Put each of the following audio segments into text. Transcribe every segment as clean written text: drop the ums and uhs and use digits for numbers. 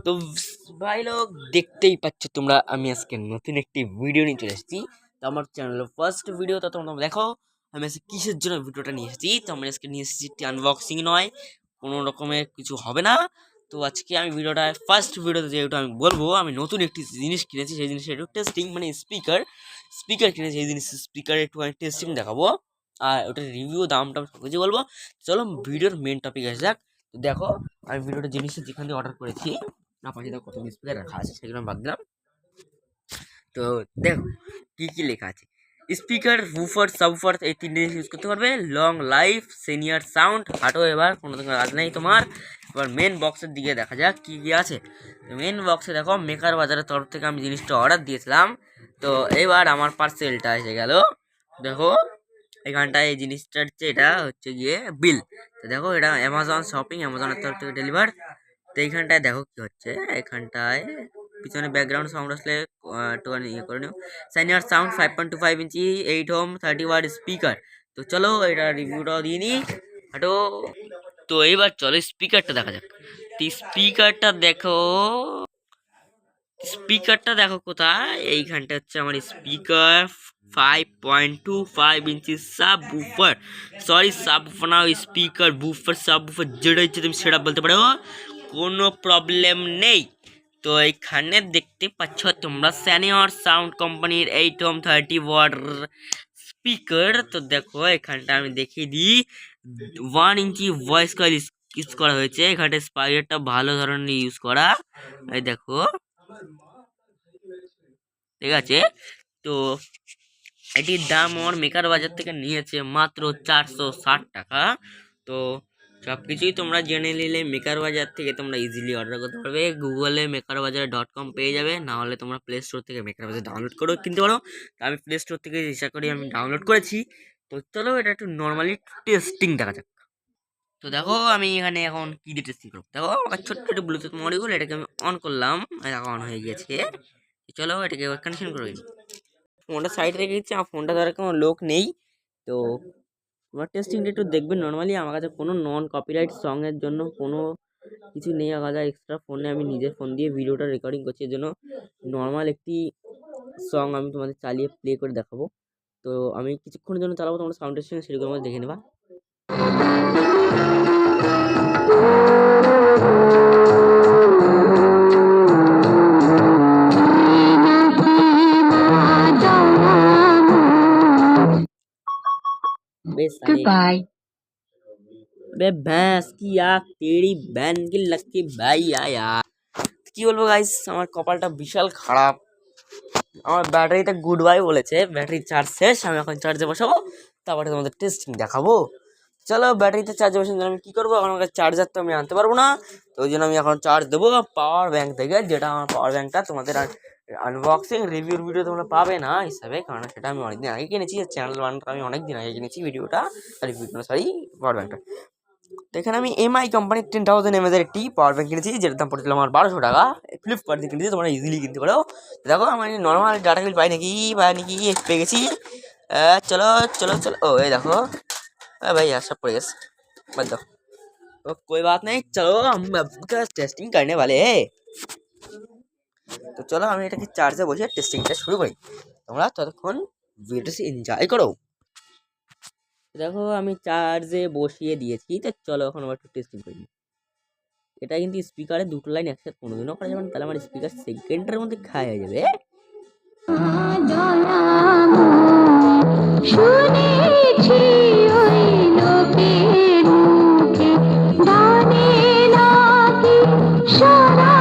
তো ভাই লোক দেখতেই পাচ্ছ তোমরা, আমি আজকে নতুন একটি ভিডিও নিয়ে চলে এসেছি। তো আমার চ্যানেলের ফার্স্ট ভিডিও, তো তোমরা দেখো আমি আজকে কিসের জন্য ভিডিওটা নিয়ে এসেছি। তো আমি আজকে নিয়ে এসেছি আনবক্সিং, নয় কোনো রকমের কিছু হবে না। তো আজকে আমি ভিডিওটা ফার্স্ট ভিডিওতে যেহেতু আমি বলবো আমি নতুন একটি জিনিস কিনেছি, সেই জিনিসটা একটু টেস্টিং, মানে স্পিকার কিনেছি। সেই জিনিস স্পিকার একটু আমি টেস্টিং দেখাবো, আর ওটার রিভিউ দাম টাম সব কিছু বলবো। চলো ভিডিওর মেন টপিক আসে যাক। তো দেখো আমি ভিডিওটা জিনিসটা যেখান থেকে অর্ডার করেছি, না পাশে দেখো কত স্পিকার রাখা আছে, সেগুলো আমি বাদ দিলাম। তো দেখো কি কি লেখা আছে। স্পিকার, বুফার, সাবউফার, এই তিনটে জিনিস ইউজ করতে পারবে। Long life, senior sound. হাঁটো এবার, কোনো কাজ নেই তোমার। এবার মেন বক্সের দিকে দেখা যাক কি কি আছে। মেন বক্সে দেখো মেকার বাজারের তরফ থেকে আমি জিনিসটা অর্ডার দিয়েছিলাম। তো এবার আমার পার্সেলটা এসে গেল। দেখো এখানটায় এই জিনিসটা হচ্ছে, এটা হচ্ছে গিয়ে বিল। তো দেখো এটা অ্যামাজন শপিং, অ্যামাজনের তরফ থেকে ডেলিভার। তো এইখানটায় দেখো কি হচ্ছে, এখানটায় পিছনে ব্যাকগ্রাউন্ড সাউন্ড আসলে একটুখানি ইয়ে করে নিও। সাইনিয়ার সাউন্ড 5.25 ইঞ্চি 8 ওহম 30 ওয়াট স্পিকার। তো চলো এটা রিভিউটাও দিয়ে নিই, হাঁটো। তো এইবার চলো স্পিকারটা দেখা যাক। তো স্পিকারটা দেখো কোথায়, এইখানটা হচ্ছে আমার স্পিকার। 5.25 ইঞ্চি সাব বুফার, সরি সাব বুফার না, স্পিকার, বুফার, সাব বুফার, যেটা ইচ্ছে তুমি সেটা বলতে পারো, কোনো প্রবলেম নেই। তো এইখানে দেখতে পাচ্ছ তোমরা স্যানিয়র সাউন্ড কোম্পানির 8 ওহম 30 ওয়াট স্পিকার। তো দেখো এখানটা আমি দেখিয়ে দিই, 1 ইঞ্চি ভয়েস কয়েল ইউজ করা হয়েছে। এখানটা স্পাইকারটা ভালো ধরনের ইউজ করা, এই দেখো, ঠিক আছে। তো এটির দাম আমার মেকার বাজার থেকে নিয়েছে মাত্র 460 টাকা। তো সব কিছুই তোমরা জেনে নিলে, মেকার বাজার থেকে তোমরা ইজিলি অর্ডার করতে পারবে। গুগলে মেকারবাজার.com পেয়ে যাবে, না হলে তোমরা প্লে স্টোর থেকে মেকার বাজার ডাউনলোড করেও কিনতে পারো। তো আমি প্লে স্টোর থেকে ইচ্ছা করি আমি ডাউনলোড করেছি। তো চলো এটা একটু নর্মালি টেস্টিং দেখা যাক। তো দেখো আমি এখানে এখন কি দিয়ে টেস্টিং করবো, দেখো আমার ছোট্ট একটু ব্লুটুথ মডিউল, এটাকে আমি অন করলাম, এখন অন হয়ে গিয়েছে। চলো এটাকে কানেকশন করে দিই। ফোনটা সাইড রেখে দিচ্ছি, আমার ফোনটা ধরে কোনো লোক নেই। তো তোমার টেস্টিংটা একটু দেখবেন। নর্মালি আমার কাছে কোনো নন কপিরাইট সঙের জন্য কোনো কিছু নেই আলাদা এক্সট্রা। ফোনে আমি নিজের ফোন দিয়ে ভিডিওটা রেকর্ডিং করছি, এর জন্য নর্মাল একটি সং আমি তোমাদের চালিয়ে প্লে করে দেখাবো। তো আমি কিছুক্ষণের জন্য চালাবো, তোমরা সাউন্ড টেস্টিং সেরকম আমাদের দেখে নেবা। Goodbye. बे भैंस की आँख तेरी बहन की लक्की भाई आया। কি বলবো গাইস, আমার কপালটা বিশাল খারাপ। আমার ব্যাটারিতে গুড বাই বলেছে, ব্যাটারি চার্জ শেষ। আমি এখন চার্জে বসাবো, তারপরে তোমাদের টেস্টিং দেখাবো। চলো ব্যাটারিতে চার্জে বসানোর জন্য আমি কী করবো, এখন আমার চার্জার তো আমি আনতে পারবো না। তো ওই জন্য আমি এখন চার্জ দেবো পাওয়ার ব্যাঙ্ক থেকে, যেটা আমার পাওয়ার ব্যাঙ্কটা তোমাদের আনবক্সিং রিভিউর ভিডিও তোমরা পাবে না হিসাবে, কারণ সেটা আমি অনেকদিন আগে কিনেছি। চ্যানেল ওয়ানটা আমি অনেকদিন আগে কিনেছি ভিডিওটা, পাওয়ার ব্যাঙ্কটা। তো এখানে আমি এমআই কোম্পানির 10,000 mAh একটি পাওয়ার ব্যাঙ্ক কিনেছি, যেটার দাম পড়েছিল আমার 1200 টাকা। ফ্লিপকার্ট থেকে কিনেছি, তোমরা ইজিলি কিনতে পারো। দেখো আমার নর্মাল ডাটা বিল পাই নাকি পেয়ে গেছি। চলো চলো চলো, ও এই দেখো भाई यार सब पड़ गया, मत दो। तो कोई बात नहीं, चलो हम अब का टेस्टिंग करने वाले हैं। तो चलो আমি এটাকে চার্জে বসিয়ে টেস্টিংটা শুরু করি, তোমরা ততক্ষণ ভিডিওটি এনজয় করো। দেখো আমি চার্জে বসিয়ে দিয়েছি, তো চলো এখন আবার একটু টেস্টিং করি। এটা কিন্তু স্পিকারে দুটো লাইন একসাথে কোনোদিনও করা যাবে না, তাহলে আমার স্পিকার সেকেন্ডের মধ্যে খাওয়া হয়ে যাবে। শুনেছি ওই লোকের মুখে গানে নাকি সারা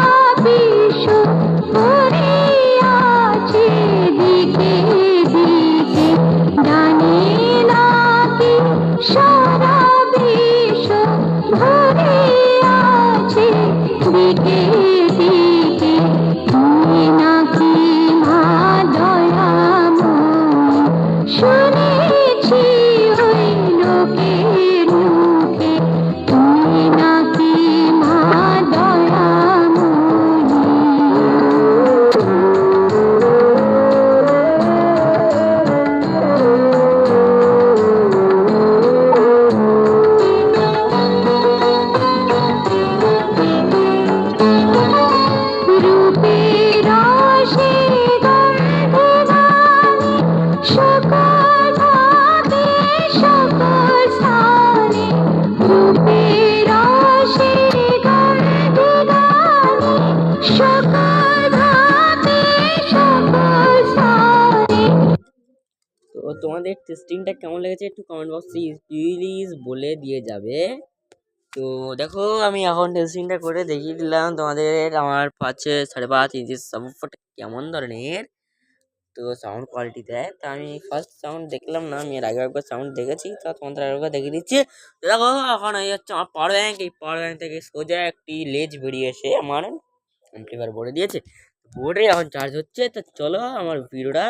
বিশ্ব ভরে আছে দিকে দিকে, গানে নাকি সারা বিশ্ব ভরে আছে দিকে দিকে, তুমি নাকি মা দয়াময়। শুনেছি ওই লোকের মুখে তুমি নাকি মা দয়াময়। তোমাদের টেস্টিংটা কেমন লেগেছে একটু কমেন্ট বক্সে প্লিজ বলে দিয়ে যাবে। তো দেখো আমি এখন টেস্টিংটা করে দেখিয়ে দিলাম তোমাদের আমার 5.5 ইঞ্চি সাবওুফারটা কেমন ধরনের তো সাউন্ড কোয়ালিটি দেয়। তা আমি ফার্স্ট সাউন্ড দেখলাম না, আমি এর আগে একবার সাউন্ড দেখেছি, তা তোমাদের আরেকবার দেখিয়ে দিচ্ছি। তো দেখো এখন এই হচ্ছে আমার পাওয়ার ব্যাংক, এই পাওয়ার ব্যাংক থেকে সোজা একটি লেজ বেরিয়ে এসে আমার অ্যাম্প্লিফায়ার বোর্ডে দিয়েছে, বোর্ডে এখন চার্জ হচ্ছে। তো চলো আমার ভিডিওটা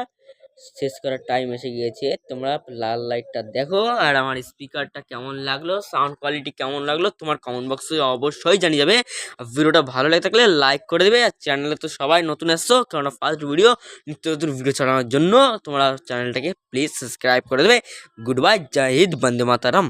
শেষ করার টাইম এসে গিয়েছে। তোমরা লাল লাইটটা দেখো আর আমার স্পিকারটা কেমন লাগলো, সাউন্ড কোয়ালিটি কেমন লাগলো তোমার কমেন্ট বক্সে অবশ্যই জানিয়ে যাবে। আর ভিডিওটা ভালো লাগে থাকলে লাইক করে দেবে। আর চ্যানেলে তো সবাই নতুন এসছো, কেননা ফার্স্ট ভিডিও, নিত্য নতুন ভিডিও চালানোর জন্য তোমরা চ্যানেলটাকে প্লিজ সাবস্ক্রাইব করে দেবে। গুড বাই, জয় হিন্দ, বন্দে মাতারাম।